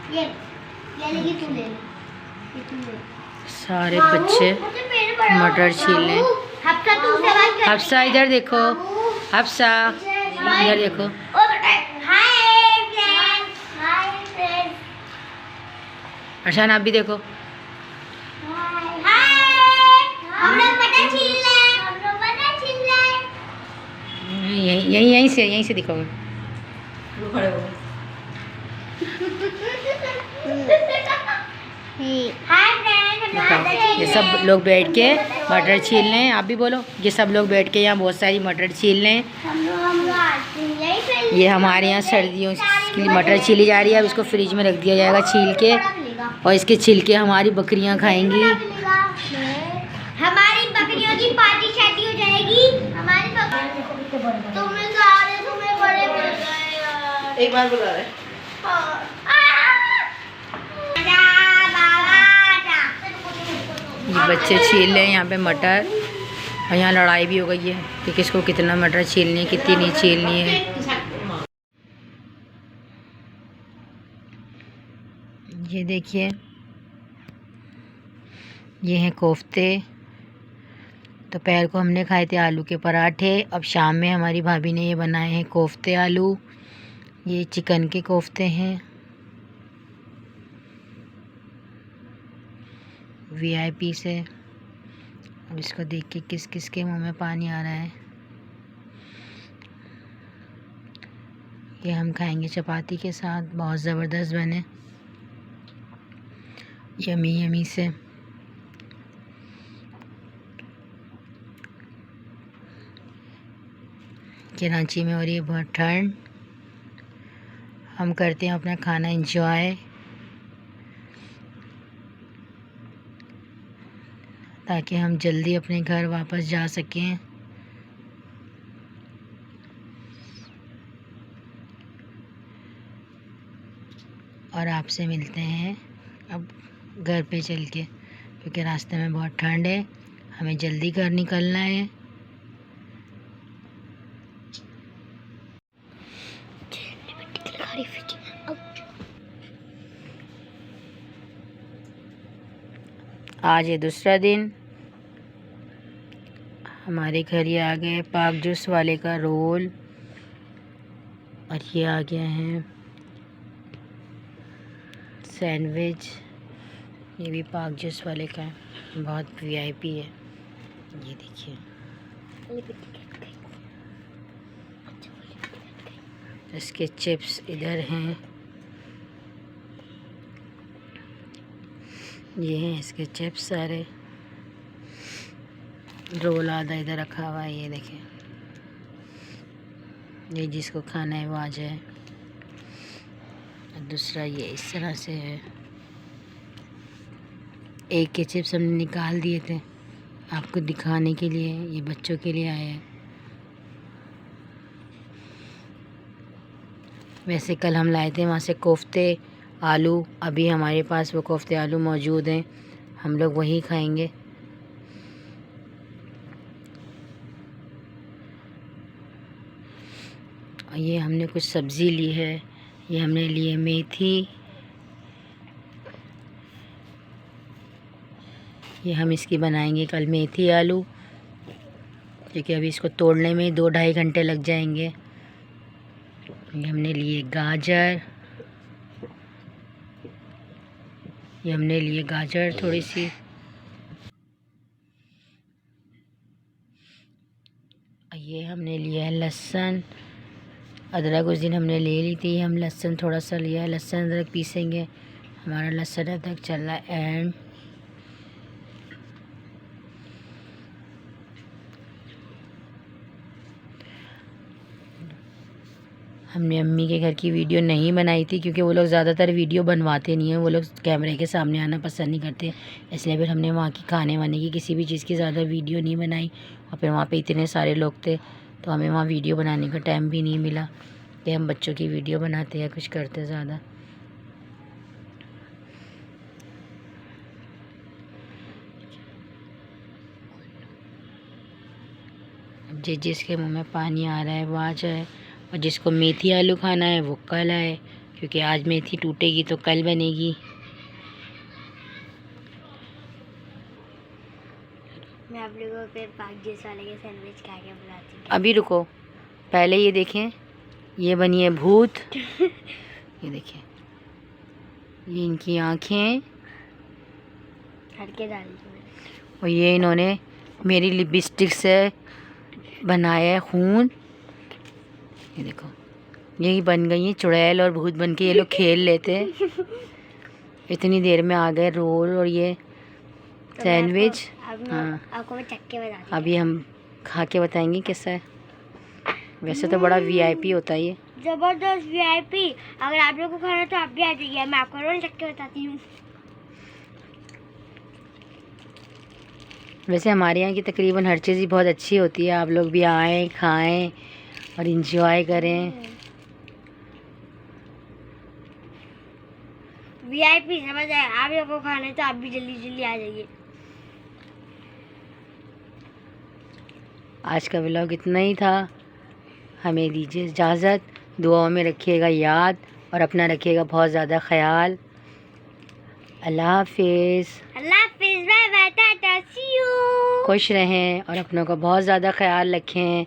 ये लेगी तू ले ले। सारे बच्चे मटर छील रहे हैं। हफ्सा इधर देखो, हफ्सा इधर देखो। अर्शान आप भी देखो। यहीं से दिखाओगे। ये सब लोग बैठ के मटर छील रहे हैं। आप भी बोलो। ये सब लोग बैठ के यहाँ बहुत सारी मटर छील रहे हैं। ये हमारे यहाँ सर्दियों के लिए मटर छीली जा रही है। अब इसको फ्रिज में रख दिया जाएगा छील के, और इसके छिलके हमारी बकरियाँ खाएंगी। हमारी बकरियों की पार्टी शादी हो जाएगी। हमारी तुम्हें बड़े बड़े एक बार बुला रहे। ये बच्चे छील रहे हैं यहाँ पे मटर, और यहाँ लड़ाई भी हो गई है कि किसको कितना मटर छीलनी है, कितनी नहीं छीलनी है। ये देखिए, ये हैं कोफ्ते। दोपहर को हमने खाए थे आलू के पराठे। अब शाम में हमारी भाभी ने ये बनाए हैं कोफ्ते आलू। ये चिकन के कोफ्ते हैं। वीआईपी से। अब इसको देख के किस किस के मुंह में पानी आ रहा है। ये हम खाएंगे चपाती के साथ। बहुत ज़बरदस्त बने, यमी यमी से। कराची में हो रही है बहुत ठंड। हम करते हैं अपना खाना एंजॉय, ताकि हम जल्दी अपने घर वापस जा सकें। और आपसे मिलते हैं अब घर पे चल के, क्योंकि रास्ते में बहुत ठंड है। हमें जल्दी घर निकलना है। आज है दूसरा दिन। हमारे घर ये आ गए पाक जूस वाले का रोल, और ये आ गया है सैंडविच। ये भी पाक जूस वाले का है, बहुत वीआईपी है। ये देखिए, इसके चिप्स इधर हैं। ये हैं इसके चिप्स सारे। रोल आधा इधर रखा हुआ है। ये देखें, ये जिसको खाना है वो आ जाए। दूसरा ये इस तरह से है। एक के चिप्स हमने निकाल दिए थे आपको दिखाने के लिए। ये बच्चों के लिए आए हैं। वैसे कल हम लाए थे वहाँ से कोफ्ते आलू। अभी हमारे पास वो कोफ्ते आलू मौजूद हैं, हम लोग वही खाएंगे। और ये हमने कुछ सब्ज़ी ली है। ये हमने ली है मेथी। ये हम इसकी बनाएंगे कल मेथी आलू, क्योंकि अभी इसको तोड़ने में 2-2.5 घंटे लग जाएंगे। ये हमने लिए गाजर। ये हमने लिए गाजर थोड़ी सी। ये हमने लिया है लहसुन। अदरक उस दिन हमने ले ली थी, हम लहसुन थोड़ा सा लिया है। लहसुन अदरक पीसेंगे। हमारा लहसुन अदरक चल रहा है एंड हमने अम्मी के घर की वीडियो नहीं बनाई थी, क्योंकि वो लोग ज़्यादातर वीडियो बनवाते नहीं हैं। वो लोग कैमरे के सामने आना पसंद नहीं करते, इसलिए फिर हमने वहाँ की खाने वाने की किसी भी चीज़ की ज़्यादा वीडियो नहीं बनाई। और फिर वहाँ पे इतने सारे लोग थे, तो हमें वहाँ वीडियो बनाने का टाइम भी नहीं मिला कि हम बच्चों की वीडियो बनाते या कुछ करते ज़्यादा। जिसके मुँह में पानी आ रहा है वो आ जाए, और जिसको मेथी आलू खाना है वो कल आए। क्योंकि आज मेथी टूटेगी तो कल बनेगी। मैं आप लोगों को पागजीस वाले के सैंडविच खा के बुलाती हूँ। अभी रुको, पहले ये देखें, ये बनी है भूत। ये देखें, ये इनकी आँखें, हड़के डाली और ये इन्होंने मेरी लिपस्टिक से बनाया है खून। ये देखो, यही बन गई है चुड़ैल और भूत बन के ये लोग खेल लेते हैं। इतनी देर में आ गए रोल और ये तो सैंडविच। हाँ, आपको मैं चख के बताती हूँ। अभी हम खा के बताएंगे कैसा है। वैसे तो बड़ा वीआईपी होता है ये। जबरदस्त वीआईपी। अगर आप लोगों को खाना है तो आप भी आ जाइए, मैं आपको रोल चख के बताती हूँ। वैसे हमारे यहाँ की तकरीबन हर चीज़ ही बहुत अच्छी होती है। आप लोग भी आएँ, खाएं और इंजॉय करें। वीआईपी समझ आए। आप लोगों को खाना है तो आप भी जल्दी जल्दी आ जाइए। आज का व्लॉग इतना ही था। हमें दीजिए इजाज़त। दुआओं में रखिएगा याद और अपना रखिएगा बहुत ज़्यादा ख्याल। अल्लाह हाफिज़। अल्लाह हाफिज़, bye bye, tata, see you. खुश रहें और अपनों का बहुत ज़्यादा ख्याल रखें।